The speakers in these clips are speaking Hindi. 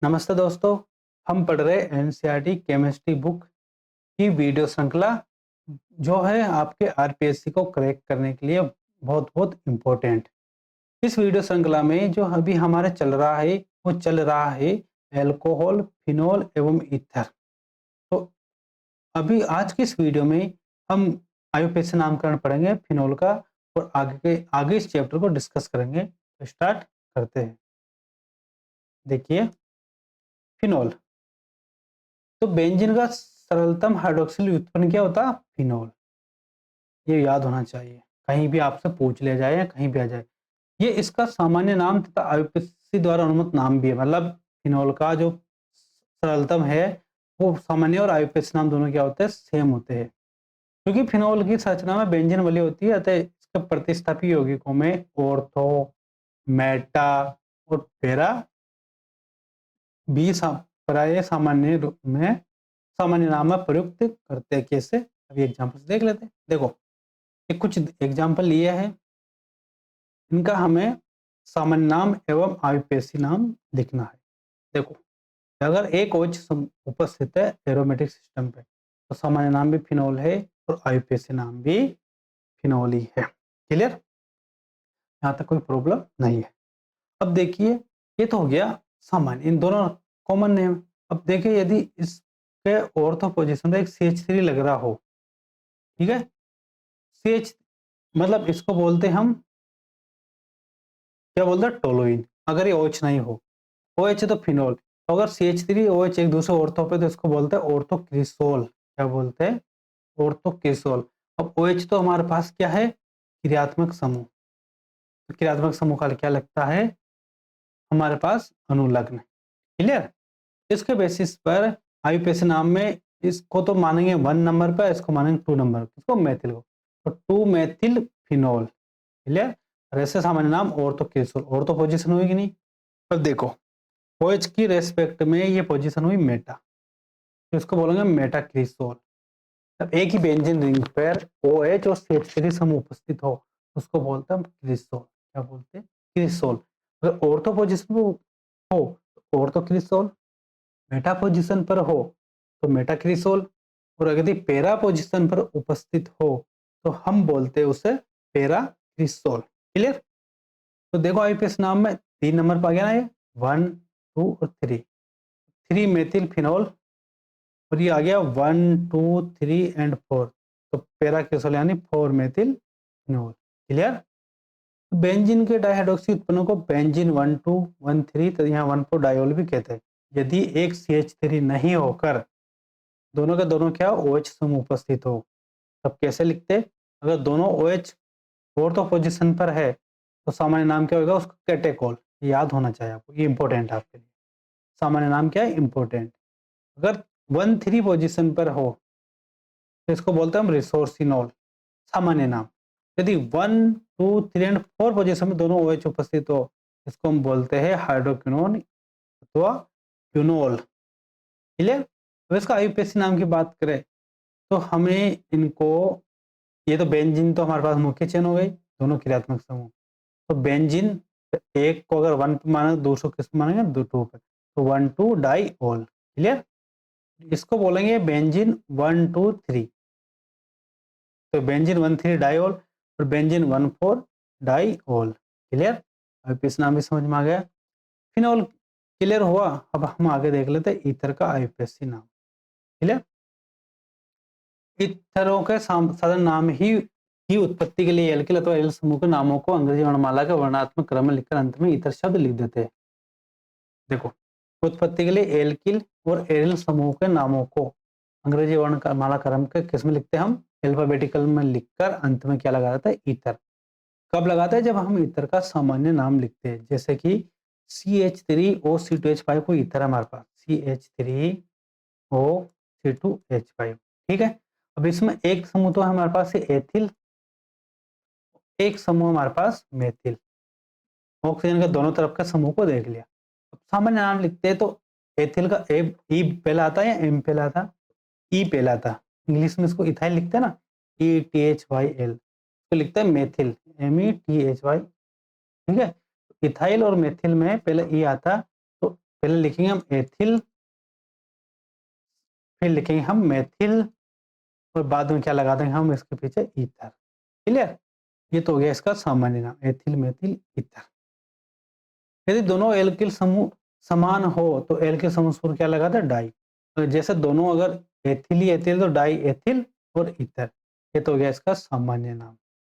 नमस्ते दोस्तों, हम पढ़ रहे एनसीईआरटी केमिस्ट्री बुक की वीडियो श्रृंखला जो है आपके आरपीएससी को क्रैक करने के लिए बहुत इम्पोर्टेंट। इस वीडियो श्रृंखला में जो अभी हमारे चल रहा है वो चल रहा है अल्कोहल, फिनोल एवं ईथर। तो अभी आज की इस वीडियो में हम आईयूपीएसी नामकरण पढ़ेंगे फिनोल का और आगे इस चैप्टर को डिस्कस करेंगे। तो स्टार्ट करते हैं। देखिए फिनोल, तो बेंजीन का सरलतम हाइड्रोक्सिल व्युत्पन्न क्या होता है? फिनोल। ये याद होना चाहिए, कहीं भी आपसे पूछ लिया जाए या कहीं भी आ जाए। ये इसका सामान्य नाम तथा आईयूपीएसी द्वारा अनुमत नाम भी है। मतलब फिनोल का जो सरलतम है वो सामान्य और आईयूपीएसी नाम दोनों क्या होते हैं? सेम होते हैं। क्योंकि फिनोल की संरचना में बेंजीन वाली होती है, अतः इसके प्रतिस्थापी यौगिकों में ऑर्थो, मेटा और पेरा भी प्राय सामान्य रूप में सामान्य नाम में प्रयुक्त करते हैं। कैसे? अभी एग्जांपल्स देख लेते हैं। देखो, ये कुछ एग्जांपल लिए हैं, इनका हमें सामान्य नाम एवं आईयूपीएसी नाम लिखना है। देखो, अगर एक OH उपस्थित है एरोमेटिक सिस्टम पे तो सामान्य नाम भी फिनोल है और आईयूपीएसी नाम भी फिनोल ही है। क्लियर? यहाँ तक कोई प्रॉब्लम नहीं है। अब देखिए, ये तो हो गया सामान्य, इन दोनों कॉमन नेम। अब देखिए, यदि इसके ऑर्थो पोजीशन पे एक CH3 लग रहा हो, ठीक है, CH मतलब इसको बोलते हम क्या बोलते हैं? टोलुइन। अगर ये OH नहीं हो, OH है तो फिनोल। तो अगर CH3 OH एक दूसरे ऑर्थो पे तो इसको बोलते हैं ऑर्थोक्रिसोल। क्या बोलते हैं? ऑर्थोक्रिसोल। अब OH तो हमारे पास क्या है? क्रियात्मक समूह। तो क्रियात्मक समूह का क्या लगता है हमारे पास? अनुलग्न। क्लियर? इसके बेसिस पर आईयूपीएसी नाम में इसको तो मानेंगे 1 नंबर पर, इसको मानेंगे 2 नंबर, इसको मेथिल को, तो 2 मेथिल फिनोल। क्लियर? और ऐसे सामान्य नाम ऑर्थोक्रिसोल। ऑर्थो पोजीशन हुई कि नहीं? अब देखो, OH की रेस्पेक्ट में ये पोजीशन हुई मेटा, तो इसको बोलेंगे मेटाक्रिसोल। अब एक ही बेंजीन रिंग पर OH और CH3 समूह उपस्थित हो उसको बोलते हैं क्रिसोल। क्या बोलते हैं? क्रिसोल। अगर ऑर्थो पोजीशन हो तो ऑर्थोक्रिसोल, मेटा पोजीशन पर हो तो मेटाक्रिसोल, और अगर पेरा पोजीशन पर उपस्थित हो तो हम बोलते हैं उसे पेराक्रिसोल। क्लियर? तो देखो, आईपीएस नाम में 3 नंबर पर आ गया ना, ये 1 2 और 3 मेथिल फिनोल, और ये आ गया 1 2 3 एंड 4, तो पेराक्रिसोल यानी 4 मेथिल फिनोल। क्लियर? बेंजीन के डाइहाइड्रोक्सी उत्पन्नों को बेंजीन 1 2 1 3 तो यहाँ 1 4 डायोल भी कहते हैं। यदि एक CH3 नहीं होकर दोनों के दोनों क्या OH समूह उपस्थित हो, तब कैसे लिखते? अगर दोनों OH फोर्थ पोजीशन पर है तो सामान्य नाम क्या होगा? उसका कैटेकोल। याद होना चाहिए आपको, ये इंपॉर्टेंट है आपके लिए। सामान्य नाम क्या है? इंपॉर्टेंट। अगर 1 3 पोजीशन पर हो तो इसको बोलते हैं हम रिसोर्सिनोल, सामान्य नाम। यदि 1 2 3 एंड 4 पोजीशन में दोनों OH उपस्थित हो इसको हम बोलते हैं हाइड्रोक्विनोन अथवा क्विनोल। क्लियर? तो इसका आईयूपीएसी नाम की बात करें तो हमें इनको, ये तो बेंजीन तो हमारे पास मुख्य चेन हो गई, दोनों क्रियात्मक समूह। तो बेंजीन एक को अगर 1 पे माने तो दूसरे किस पे मानेंगे? 2 पे, तो 1 2 डाइऑल। क्लियर? इसको बोलेंगे बेंजीन 1 2 3, तो बेंजीन 1 3 डाइऑल और बेंजीन 1 4 डाइऑल। क्लियर? अब इस नाम भी समझ में आ गया। फिनोल क्लियर हुआ। अब हम आगे देख लेते हैं ईथर का आईयूपीएसी नाम। क्लियर? ईथरों के साधारण नाम ही उत्पत्ति के लिए एल्किल अथवा एल्किल समूह के नामों को अंग्रेजी वर्णमाला के वर्णात्मक क्रम में लिखकर अंत में ईथर शब्द लिख देते हैं। देखो, उत्पत्ति के लिए एल्किल और एरिल समूह के नामों को अंग्रेजी वर्णमाला क्रम के किस में लिखते हैं? हम अल्फाबेटिकल में लिखकर अंत में क्या लगा देते हैं? ईथर। कब लगाते हैं? जब हम ईथर का सामान्य नाम लिखते हैं, जैसे कि CH3OC2H5 को ईथर है हमारे पास, CH3OC2H5। ठीक है? अब इसमें एक समूह तो हमारे पास एथिल, एक समूह हमारे पास मेथिल। ऑक्सीजन के दोनों तरफ का समूह को देख लिया। अब सामान्य नाम लिखते हैं तो एथिल का ई पहला आता है या एम पहला आता? ई पहला आता। इंग्लिश में इसको इथाइल लिखते हैं ना, ETHYL, तो लिखते हैं मेथिल, METHY। ठीक है? इथाइल और मेथिल में पहले ई आता, तो पहले लिखेंगे हम एथिल, फिर लिखेंगे हम मेथिल, और बाद में क्या लगा देंगे हम इसके पीछे ईथर। क्लियर? ये तो हो गया इसका सामान्य नाम, एथिल मेथिल ईथर। यदि दोनों एल्किल समूह समान हो तो एल्किल समूह पर क्या लगाते हैं? डाई। तो जैसे दोनों अगर एथिल ही एथिल तो डाई एथिल और ईथर। ये तो हो गया इसका सामान्य नाम।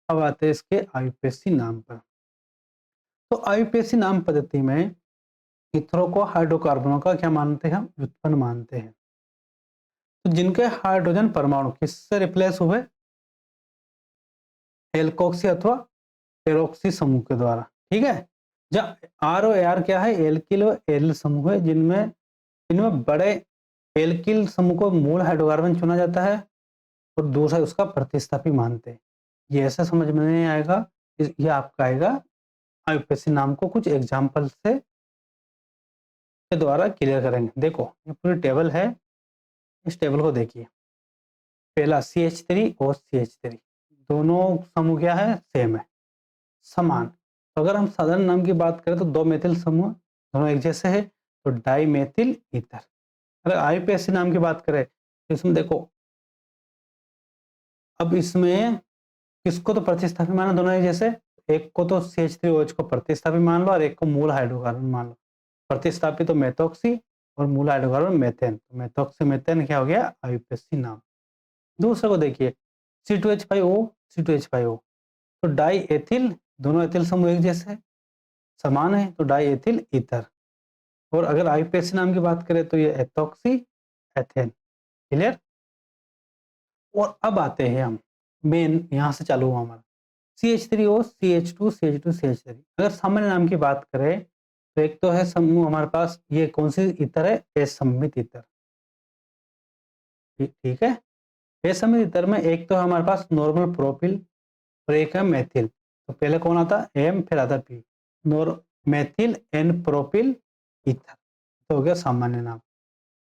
अब आते हैं इसके आयुपेसी नाम पर। तो आयुपेसी नाम पद्धति में इथरों को हाइड्रोकार्बनों का क्या मानते हैं? हम व्युत्पन्न मानते हैं। तो जिनके हाइड्रोजन परमाणु किससे रिप्लेस हुए? एल्कोक्सी अथवा पेरोक्सी समूह के द्वारा। ठीक है, जब आर और आर क्या है? एल्किल और एरिल समूह है, जिनमें इनमें बड़े एल्किल समूह को मूल हाइड्रोकार्बन चुना जाता है और दूसरा उसका प्रतिस्थापी मानते हैं। ये ऐसा समझ में नहीं आएगा, ये आपका आएगा आयुपेसी नाम को कुछ एग्जाम्पल से के द्वारा क्लियर करेंगे। देखो ये पूरी टेबल है, इस टेबल को देखिए। पहला CH3 और CH3 दोनों समूह क्या है? सेम है, समान। तो अगर हम साधारण नाम की बात करें तो दो मेथिल समूह दोनों एक जैसे है, तो डाई मेथिल ईथर। अगर आयुपेसी नाम की बात करें तो इसमें देखो, अब इसमें किसको तो प्रतिस्थापी माना दोनों एक जैसे, एक को तो CH3OH को प्रतिस्थापी मान लो और एक को मूल हाइड्रोकार्बन मान लो। प्रतिस्थापी तो मेथोक्सी और मूल हाइड्रोकार्बन मेथेन। तो मेथोक्सी मेथेन क्या हो गया? आयुपेसी नाम। दूसरे को देखिए, C2H5O C2H5O, तो डाई एथिल, दोनों एथिल समूह एक जैसे समान है, तो डाई एथिल ईथर। और अगर आयुपेसी नाम की बात करें तो ये एथोक्सी एथेन। क्लियर? और अब आते हैं हम मेन, यहां से चालू हुआ हमारा CH3O CH2 CH2 CH3। अगर सामान्य नाम की बात करें तो एक तो है समूह हमारे पास, ये कौन सी ईथर है? असममित ईथर। ठीक है, असममित ईथर में एक तो है हमारे पास नॉर्मल प्रोपिल और एक है मेथिल। तो पहले कौन आता? एम, फिर आता P. Methyl n propyl ether, तो हो गया सामान्य नाम।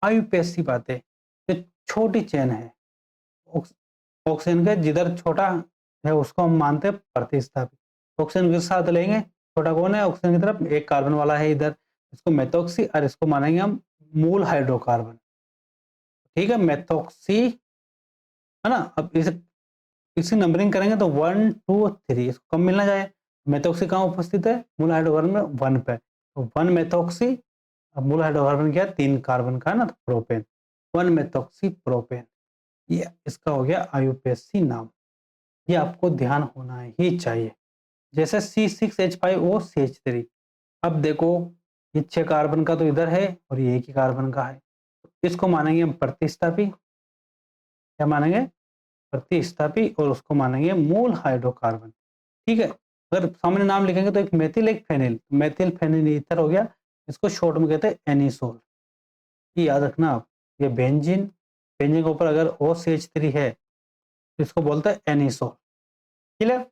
आयुपेसी बातें, ये छोटी चेन है, ऑक्सीजन का जिधर छोटा है उसको हम मानते हैं प्रतिस्थापी। ऑक्सीजन के साथ लेंगे, छोटा कौन है? ऑक्सीजन की तरफ एक कार्बन वाला है इधर, इसको मेथोक्सी, और इसको मानेंगे हम मूल हाइड्रोकार्बन। ठीक है, मेथोक्सी है ना। अब इसे इसकी नंबरिंग करेंगे तो 1 2 3, इसको कम मिलना जाए। मेथोक्सी कहाँ उपस्थित है? मूल हाइड्रोकार्बन में 1 पे, तो 1 मेथोक्सी। अब मूल हाइड्रोकार्बन क्या है? 3 कार्बन का है ना, तो प्रोपेन, 1 मेथोक्सी प्रोपेन। ये इसका हो गया आयुपेसी नाम। ये आपको ध्यान होना ही चाहिए। जैसे C6H5O CH3, अब देखो ये 6 कार्बन का तो इधर है और ये 1 ही कार्बन का है, इसको मानेंगे हम प्रतिस्थापी। क्या मानेंगे? प्रतिस्थापी, और उसको मानेंगे मूल हाइड्रोकार्बन। ठीक है, अगर सामान्य नाम लिखेंगे तो एक मेथिल एक फेनिल, मेथिल फेनिल ईथर हो गया, इसको शॉर्ट में कहते हैं एनिसोल। ये याद रखना आप, ये बेंजीन, बेंजीन के ऊपर अगर OCH3 है तो इसको बोलते हैं एनिसोल। क्लियर?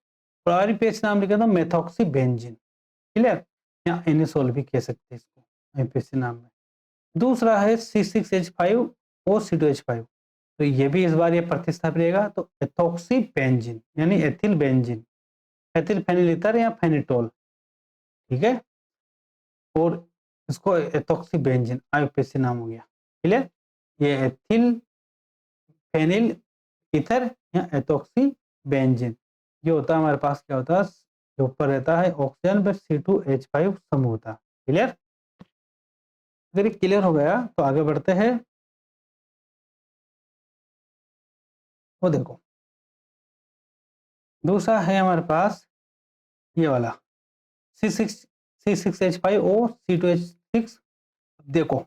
और आईपीएच नाम लिखा था मेथॉक्सी बेंजीन। क्लियर? या एनिसोल भी कह सकते हैं इसको आईपीएच नाम में। दूसरा है C6H5O C2H5, तो ये भी इस बार ये प्रतिस्थापित रहेगा, तो एथोक्सी बेंजीन यानी ethyl benzene, ethyl phenyl ether या फेनिटोल। ठीक है, और इसको एथोक्सी बेंजीन आईपीएच नाम हो गया। क्लियर? ये एथिल फेनिल ईथर या एथोक्सी बेंजीन, ये होता है हमारे पास, क्या होता है जो ऊपर रहता है ऑक्सीजन पर C2H5 समूह होता है। क्लियर? अगर ये क्लियर हो गया तो आगे बढ़ते हैं। वो देखो दूसरा है हमारे पास ये वाला C6H5O C2H6। देखो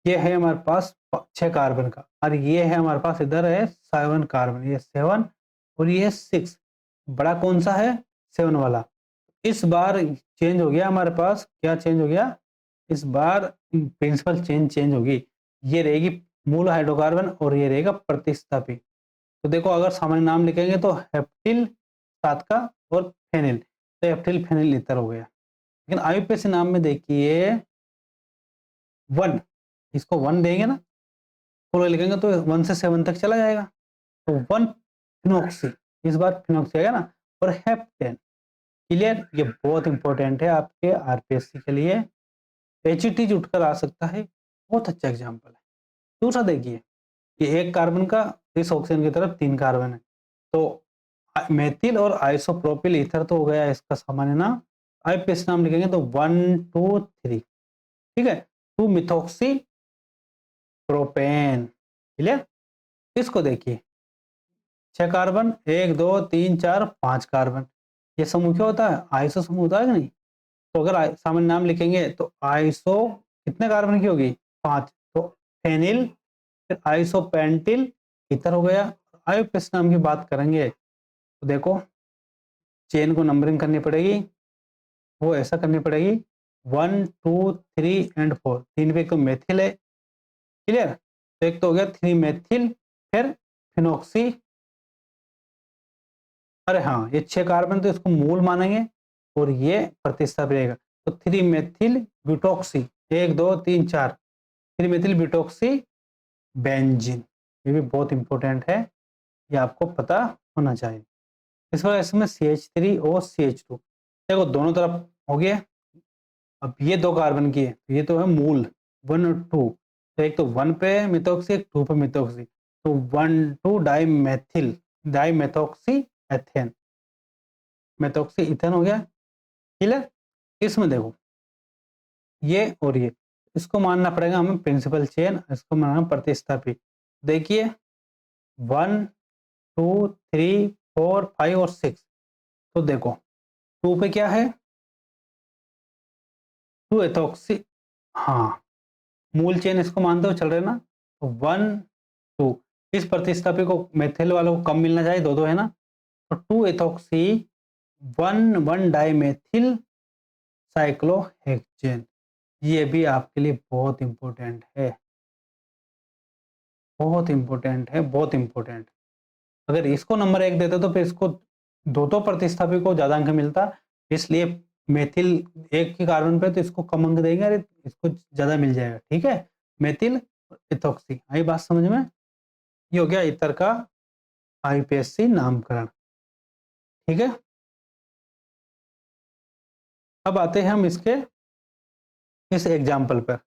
ये है हमारे पास 6 कार्बन का, और ये है हमारे पास इधर है 7 कार्बन, ये 7 और ये 6। बड़ा कौन सा है? 7 वाला। इस बार चेंज हो गया हमारे पास, क्या चेंज हो गया इस बार? प्रिंसिपल चेंज होगी, ये रहेगी मूल हाइड्रोकार्बन और ये रहेगा प्रतिस्थापी। तो देखो अगर सामान्य नाम लिखेंगे तो हेप्टिल 7 का और फेनिल, तो हेप्टिल फेनिल ईथर हो गया। लेकिन आईयूपीएसी नाम में देखिए 1, इसको 1 देंगे ना, पूरा लिखेंगे तो 1 से 7 तक चला जाएगा, तो 1 फिनॉक्सी, इस बार फिनॉक्सी आएगा ना, और हेप्टेन। क्लियर? ये बहुत इंपॉर्टेंट है आपके आरपीएससी के लिए। एचईटीज उठकर आ सकता है, बहुत अच्छा एग्जाम्पल है। दूसरा देखिए कि एक कार्बन का इस ऑक्सीजन की तरफ 3 कार्बन है, तो मेथिल और आइसोप्रोपिल ईथर तो हो गया इसका सामान्य नाम। आईपीएस नाम लिखेंगे तो 1 2 3, ठीक है। 2 मिथॉक्सी प्रोपेन, क्लियर। इसको देखिए 6 कार्बन, 1 2 3 4 5 कार्बन, ये समूह क्या होता है? आइसो समूह होता है कि नहीं? तो अगर सामान्य नाम लिखेंगे तो आइसो कितने कार्बन की होगी? 5, तो फेनिल, फिर आइसोपेंटिल ईथर हो गया। आईपीएस नाम की बात करेंगे तो देखो चेन को नंबरिंग करनी पड़ेगी, वो ऐसा करनी पड़ेगी 1 2 3 एंड 4, 3 पे एक तो मेथिल है, क्लियर। तो एक तो हो गया 3 मेथिल, फिर फिनॉक्सी, अरे हाँ ये 6 कार्बन तो इसको मूल मानेंगे और ये प्रतिस्थापी रहेगा, तो 3 मेथिल ब्यूटॉक्सी, 1 2 3 4, 3 मेथिल ब्यूटॉक्सी बेंजीन, ये भी बहुत इंपॉर्टेंट है, ये आपको पता होना चाहिए। इस वजह इसमें CH3 और CH2, देखो दोनों तरफ हो गया। अब ये 2 कार्बन की है, ये तो है मूल 1 और 2, तो एक तो 1 पे मिथॉक्सी, एक 2 पे मिथॉक्सी, तो 1 2 डाइमेथिल डाइमेथॉक्सी एथेन, मेथॉक्सी इथेन हो गया, क्लियर। इसमें देखो ये और ये, इसको मानना पड़ेगा हमें प्रिंसिपल चेन, इसको मानना प्रतिस्थापी। देखिए 1 2 3 4 5 और 6, तो देखो 2 पे क्या है? 2 एथॉक्सी, हाँ मूल चेन इसको मानते हुए चल रहे ना, तो 1 2, इस प्रतिस्थापी को मेथिल वालों को कम मिलना चाहिए, दो दो है ना, तो 2 एथॉक्सी 1 1 डाइमेथिल साइक्लोहेक्सेन, ये भी आपके लिए बहुत इंपॉर्टेंट है, बहुत इंपॉर्टेंट है, बहुत इंपॉर्टेंट। अगर इसको नंबर 1 देते तो फिर इसको दो तो प्रतिस्थापी को ज्यादा अंक मिलता, इसलिए मेथिल एक के कार्बन पे तो इसको कम अंक देंगे, अरे इसको ज्यादा मिल जाएगा, ठीक है। मेथिल इथॉक्सी, आई बात समझ में? ये हो गया इतर का आईपीएससी नामकरण, ठीक है। अब आते हैं हम इसके इस एग्जाम्पल पर।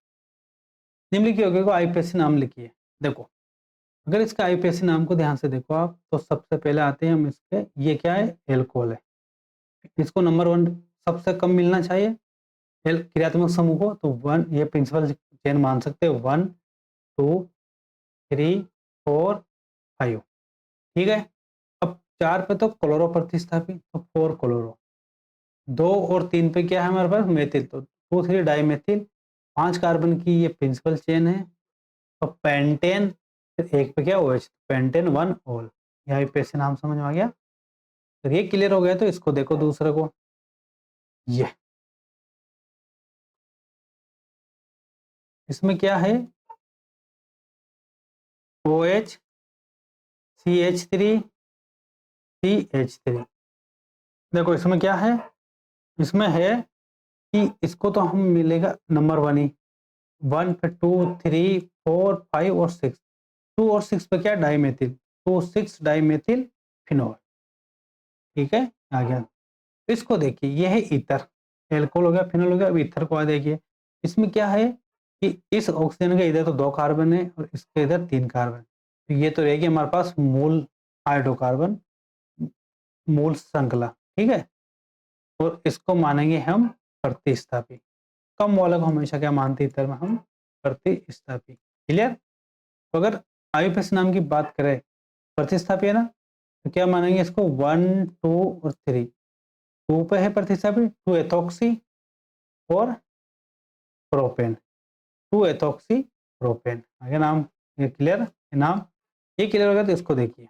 निम्नलिखित यौगिक को आईपीएससी नाम लिखिए। देखो अगर इसका आईपीएससी नाम को ध्यान से देखो आप, तो सबसे पहले आते हैं हम इसके, ये क्या है? एल्कोहल है, इसको नंबर 1 सबसे कम मिलना चाहिए क्रियात्मक समूह को, तो 1 ये प्रिंसिपल चेन मान सकते हैं, 1 2 3 4 5, ठीक है। अब 4 पे तो क्लोरो प्रतिस्थापी, तो 4 क्लोरो, 2 और 3 पे क्या है हमारे पास? मेथिल, तो 2 3 डाइमेथिल, 5 कार्बन की ये प्रिंसिपल चेन है, तो पेंटेन, फिर एक पे क्या? OH, पेंटेन 1 ऑल, यहाँ पे से नाम समझ में आ गया। तो ये क्लियर हो गया, तो इसको देखो दूसरे को, ये इसमें क्या है? OH CH3 CH3, देखो इसमें क्या है? इसमें है कि इसको तो हम मिलेगा नंबर 1 ही, 1 पे 2 3 4 5 और 6, 2 और 6 पे क्या? डाइमेथिल, तो 6 डाइमेथिल फिनोल, ठीक है। आ गया। इसको देखिए ये है ईथर, एल्कोहल हो गया, फिनोल हो गया। अब ईथर को आ देखिए, इसमें क्या है कि इस ऑक्सीजन के इधर तो 2 कार्बन है और इसके इधर 3 कार्बन, तो ये तो रहेगी हमारे पास मूल हाइड्रोकार्बन, मूल श्रृंखला, ठीक है। और इसको मानेंगे हम प्रतिस्थापी, कम वाला को हमेशा क्या मानते हैं इतर में? हम प्रतिस्थापी, क्लियर। तो अगर आईयूपीएसी नाम की बात करें, प्रतिस्थापी है ना, तो क्या मानेंगे इसको? 1 2 और 3, 2 पे है प्रतिस्थापी 2 एथॉक्सी और प्रोपेन, 2 एथॉक्सी प्रोपेन, आगे नाम ये क्लियर, नाम ये क्लियर हो गया। तो इसको देखिए,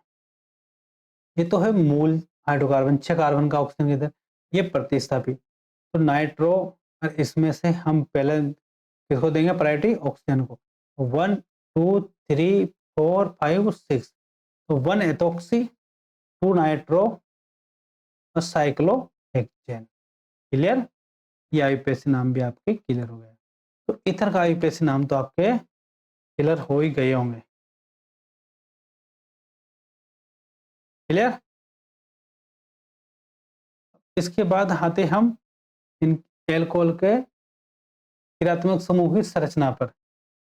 ये तो है मूल हाइड्रोकार्बन, 6 कार्बन का ऑक्सीजन के अंदर, ये प्रतिस्थापी, तो नाइट्रो, और इसमें से हम पहले किसको देंगे प्रायोरिटी? ऑक्सीजन को, 1 2 3 4 5 और 6, तो 1 एथॉक्सी 2 नाइट्रो और साइक्लोहेक्सेन, क्लियर। ये आईयूपीएसी नाम भी आपके क्लियर हो गए। तो ईथर का आईयूपीएसी नाम तो आपके क्लियर हो ही गए होंगे, क्लियर। इसके बाद आते हम इन एल्कोहल के क्रियात्मक समूह की संरचना पर।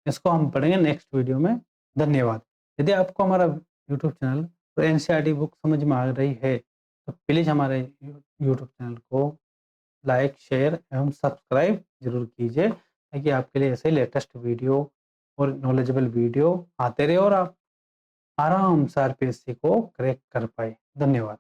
इसको हम पढ़ेंगे नेक्स्ट वीडियो में। धन्यवाद। यदि आपको हमारा यूट्यूब चैनल और एनसीईआरटी बुक समझ में आ रही है, तो प्लीज़ हमारे यूट्यूब चैनल को लाइक, शेयर एवं सब्सक्राइब ज़रूर कीजिए, ताकि आपके लिए ऐसे लेटेस्ट वीडियो और नॉलेजेबल वीडियो आते रहे और आप आराम से आरपीएससी को क्रैक कर पाएँ। धन्यवाद।